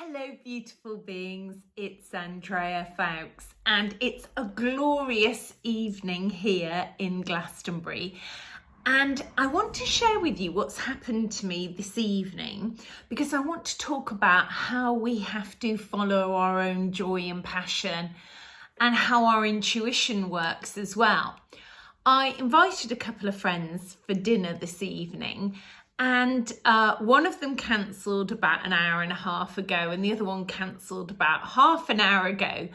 Hello, beautiful beings. It's Andrea Foulkes, and it's a glorious evening here in Glastonbury. And I want to share with you what's happened to me this evening because I want to talk about how we have to follow our own joy and passion and how our intuition works as well. I invited a couple of friends for dinner this evening, and one of them cancelled about an hour and a half ago, and the other one cancelled about half an hour ago,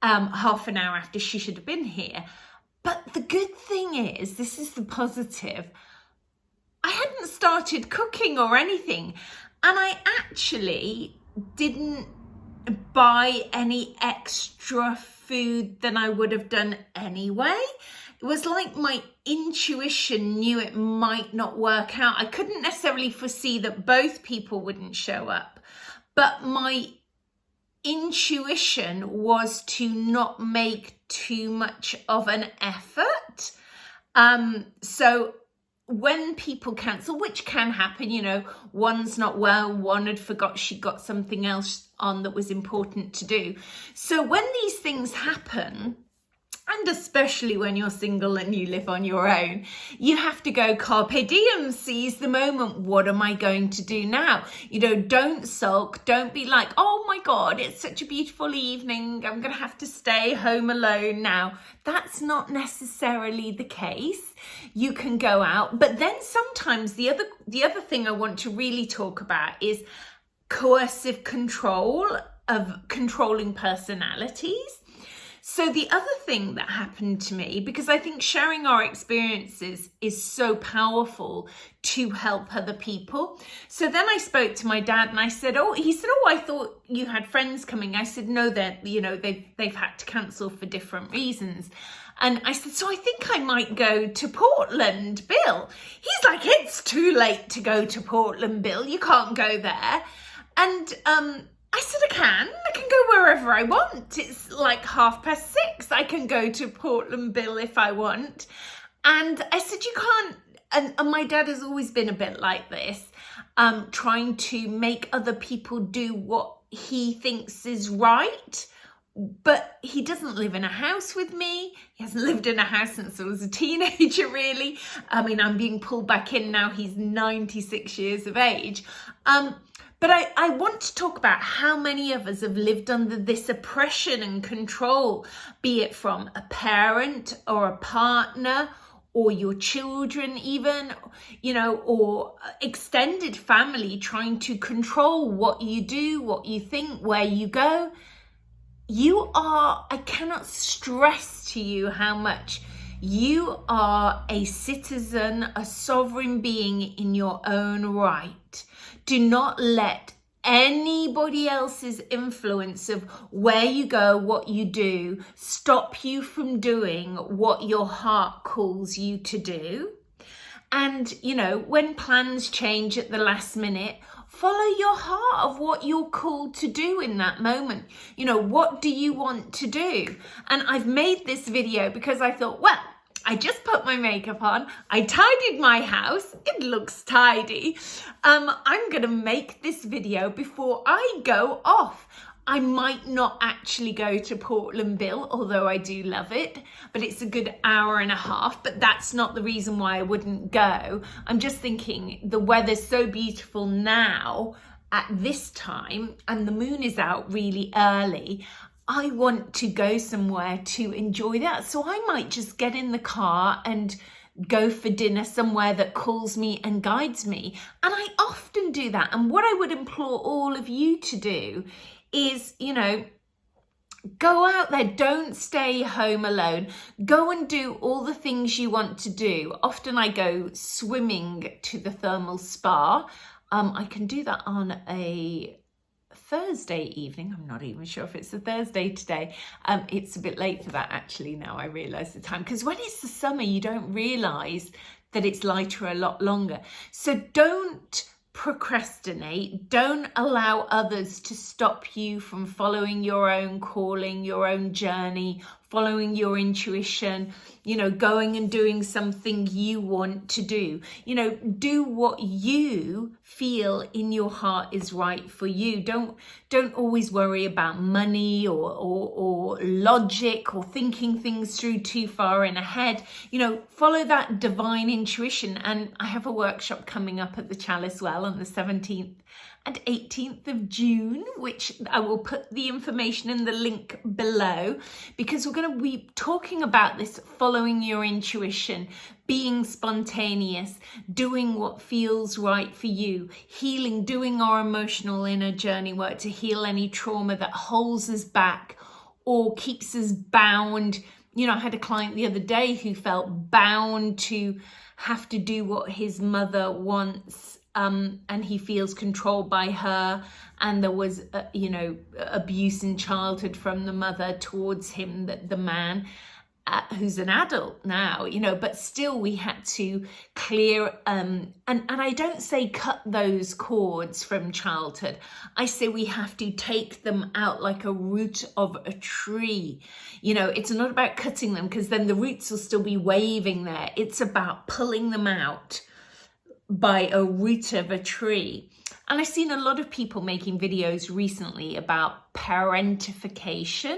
half an hour after she should have been here. But the good thing is, this is the positive, I hadn't started cooking or anything, and I actually didn't buy any extra food than I would have done anyway. It was like my intuition knew it might not work out. I couldn't necessarily foresee that both people wouldn't show up, but my intuition was to not make too much of an effort. So when people cancel, which can happen, you know, one's not well, one had forgot she got something else on that was important to do. So when these things happen, and especially when you're single and you live on your own, you have to go carpe diem, seize the moment. What am I going to do now? You know, don't sulk. Don't be like, oh my God, it's such a beautiful evening, I'm going to have to stay home alone now. That's not necessarily the case. You can go out. But then sometimes the other thing I want to really talk about is coercive control of controlling personalities. So the other thing that happened to me, because I think sharing our experiences is so powerful to help other people. So then I spoke to my dad and I said, he said, I thought you had friends coming. I said, no, they've had to cancel for different reasons. And I said, so I think I might go to Portland, Bill. He's like, it's too late to go to Portland, Bill. You can't go there. And, I said, I can go wherever I want. It's like 6:30. I can go to Portland, Bill, if I want. And I said, you can't. And my dad has always been a bit like this, trying to make other people do what he thinks is right. But he doesn't live in a house with me. He hasn't lived in a house since I was a teenager, really. I mean, I'm being pulled back in now. He's 96 years of age. But I want to talk about how many of us have lived under this oppression and control, be it from a parent or a partner or your children even, you know, or extended family trying to control what you do, what you think, where you go. I cannot stress to you how much you are a citizen, a sovereign being in your own right. Do not let anybody else's influence of where you go, what you do, stop you from doing what your heart calls you to do. And, you know, when plans change at the last minute, follow your heart of what you're called to do in that moment. You know, what do you want to do? And I've made this video because I thought, well, I just put my makeup on. I tidied my house. It looks tidy. I'm going to make this video before I go off. I might not actually go to Portland, Bill, although I do love it, but it's a good hour and a half, but that's not the reason why I wouldn't go. I'm just thinking the weather's so beautiful now at this time, and the moon is out really early. I want to go somewhere to enjoy that. So I might just get in the car and go for dinner somewhere that calls me and guides me. And I often do that. And what I would implore all of you to do is, you know, go out there. Don't stay home alone. Go and do all the things you want to do. Often I go swimming to the thermal spa. I can do that on a Thursday evening. I'm not even sure if it's a Thursday today. It's a bit late for that actually now I realise the time, because when it's the summer you don't realise that it's lighter a lot longer. So don't procrastinate. Don't allow others to stop you from following your own calling, your own journey, following your intuition, going and doing something you want to do. Do what you feel in your heart is right for you. Don't always worry about money or logic or thinking things through too far in ahead. Follow that divine intuition. And I have a workshop coming up at the Chalice Well on the 17th and 18th of June, which I will put the information in the link below, because we're going to be talking about this, following your intuition, being spontaneous, doing what feels right for you, healing, doing our emotional inner journey work to heal any trauma that holds us back or keeps us bound. I had a client the other day who felt bound to have to do what his mother wants, and he feels controlled by her, and there was abuse in childhood from the mother towards him, the man, who's an adult now, but still we had to clear, and I don't say cut those cords from childhood. I say we have to take them out like a root of a tree. It's not about cutting them, because then the roots will still be waving there. It's about pulling them out by a root of a tree. And I've seen a lot of people making videos recently about parentification.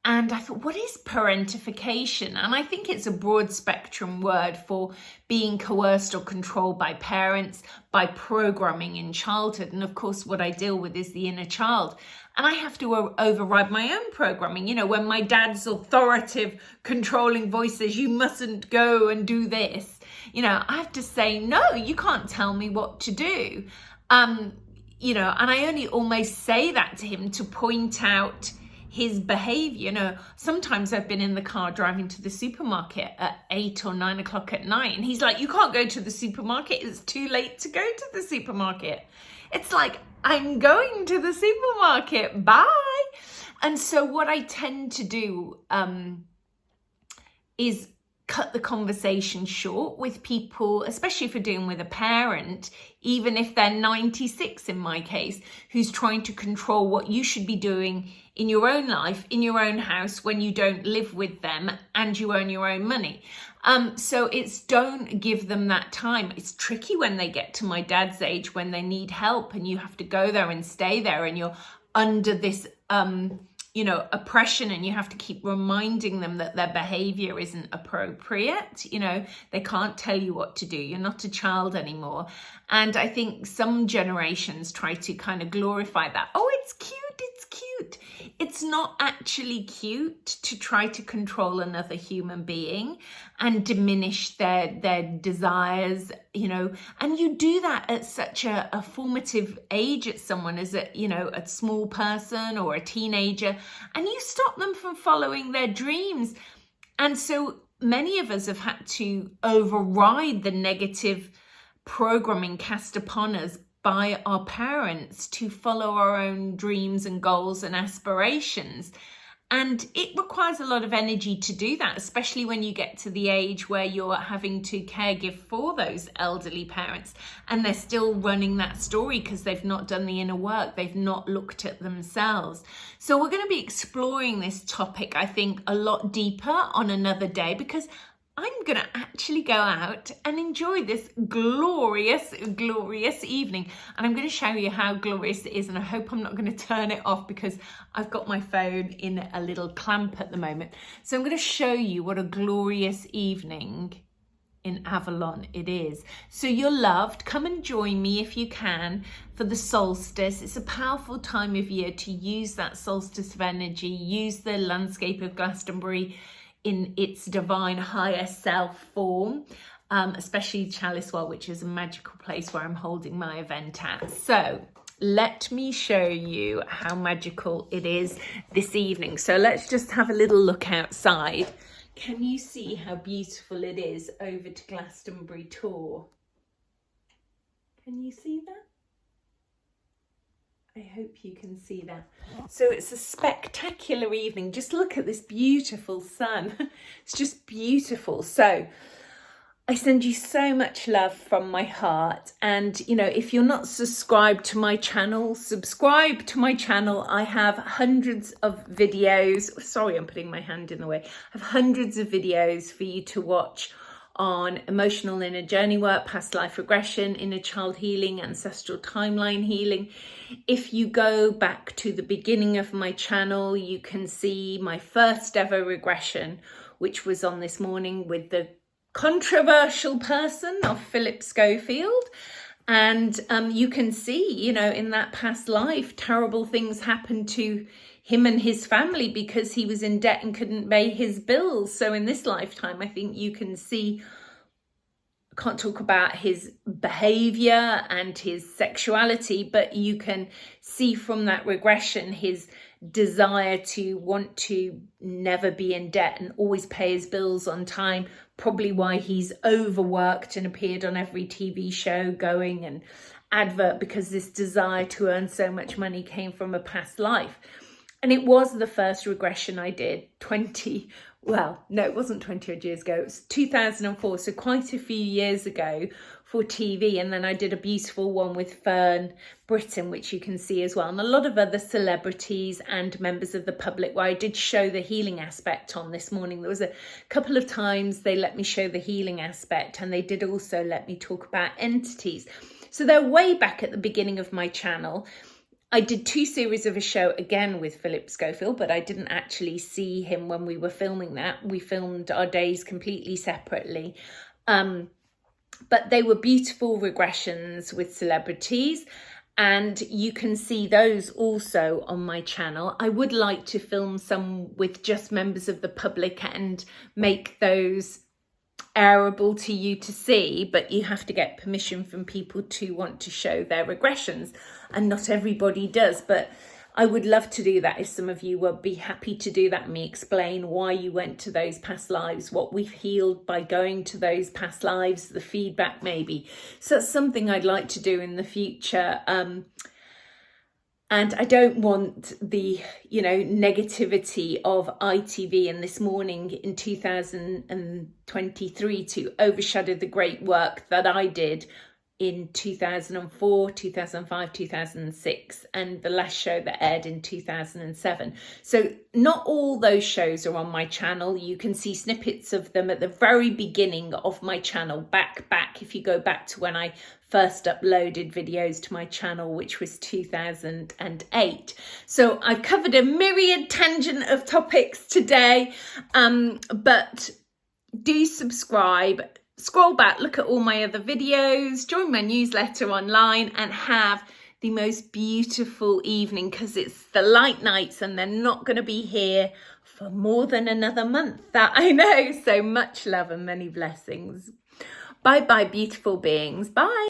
And I thought, what is parentification? And I think it's a broad spectrum word for being coerced or controlled by parents, by programming in childhood. And of course, what I deal with is the inner child. And I have to override my own programming. When my dad's authoritative, controlling voice says, you mustn't go and do this, I have to say, no, you can't tell me what to do. And I only almost say that to him to point out his behavior. Sometimes I've been in the car driving to the supermarket at 8 or 9 o'clock at night, and he's like, you can't go to the supermarket. It's too late to go to the supermarket. It's like, I'm going to the supermarket. Bye. And so what I tend to do is cut the conversation short with people, especially if you're dealing with a parent, even if they're 96 in my case, who's trying to control what you should be doing in your own life, in your own house, when you don't live with them and you earn your own money. So it's, don't give them that time. It's tricky when they get to my dad's age, when they need help and you have to go there and stay there, and you're under this oppression, and you have to keep reminding them that their behavior isn't appropriate. They can't tell you what to do. You're not a child anymore. And I think some generations try to kind of glorify that. Oh, it's cute. It's cute. It's not actually cute to try to control another human being and diminish their desires, and you do that at such a formative age at someone as a small person or a teenager, and you stop them from following their dreams. And so many of us have had to override the negative programming cast upon us by our parents to follow our own dreams and goals and aspirations. And it requires a lot of energy to do that, especially when you get to the age where you're having to caregive for those elderly parents and they're still running that story because they've not done the inner work. They've not looked at themselves. So we're going to be exploring this topic, I think, a lot deeper on another day, because I'm going to actually go out and enjoy this glorious, glorious evening. And I'm going to show you how glorious it is. And I hope I'm not going to turn it off because I've got my phone in a little clamp at the moment. So I'm going to show you what a glorious evening in Avalon it is. So you're loved. Come and join me if you can for the solstice. It's a powerful time of year to use that solstice of energy, use the landscape of Glastonbury in its divine higher self form, especially Chalice Well, which is a magical place where I'm holding my event at. So let me show you how magical it is this evening. So let's just have a little look outside. Can you see how beautiful it is over to Glastonbury Tor? Can you see that? I hope you can see that. So it's a spectacular evening. Just look at this beautiful sun. It's just beautiful. So I send you so much love from my heart. And, you know, if you're not subscribed to my channel, subscribe to my channel. I have hundreds of videos. Sorry, I'm putting my hand in the way. I have hundreds of videos for you to watch on emotional inner journey work, past life regression, inner child healing, ancestral timeline healing. If you go back to the beginning of my channel, you can see my first ever regression, which was on this morning with the controversial person of Philip Schofield. And you can see, you know, in that past life, terrible things happened to him and his family because he was in debt and couldn't pay his bills. So in this lifetime, I think you can see, I can't talk about his behavior and his sexuality, but you can see from that regression his desire to want to never be in debt and always pay his bills on time, probably why he's overworked and appeared on every TV show going and advert, because this desire to earn so much money came from a past life. And it was the first regression I did it wasn't 20 odd years ago, it was 2004, so quite a few years ago for TV. And then I did a beautiful one with Fern Britton, which you can see as well, and a lot of other celebrities and members of the public, where I did show the healing aspect on this morning. There was a couple of times they let me show the healing aspect, and they did also let me talk about entities. So they're way back at the beginning of my channel. I did 2 series of a show again with Philip Schofield, but I didn't actually see him when we were filming that. We filmed our days completely separately. But they were beautiful regressions with celebrities, and you can see those also on my channel. I would like to film some with just members of the public and make those airable to you to see, but you have to get permission from people to want to show their regressions, and not everybody does. But I would love to do that if some of you would be happy to do that, me explain why you went to those past lives, what we've healed by going to those past lives, the feedback maybe. So that's something I'd like to do in the future. And I don't want the, you know, negativity of ITV and This Morning in 2023 to overshadow the great work that I did in 2004, 2005, 2006, and the last show that aired in 2007. So not all those shows are on my channel. You can see snippets of them at the very beginning of my channel, back if you go back to when I first uploaded videos to my channel, which was 2008. So I've covered a myriad tangent of topics today, but do subscribe. Scroll back, look at all my other videos, join my newsletter online, and have the most beautiful evening, because it's the light nights and they're not going to be here for more than another month. That I know. So much love and many blessings. Bye bye, beautiful beings. Bye.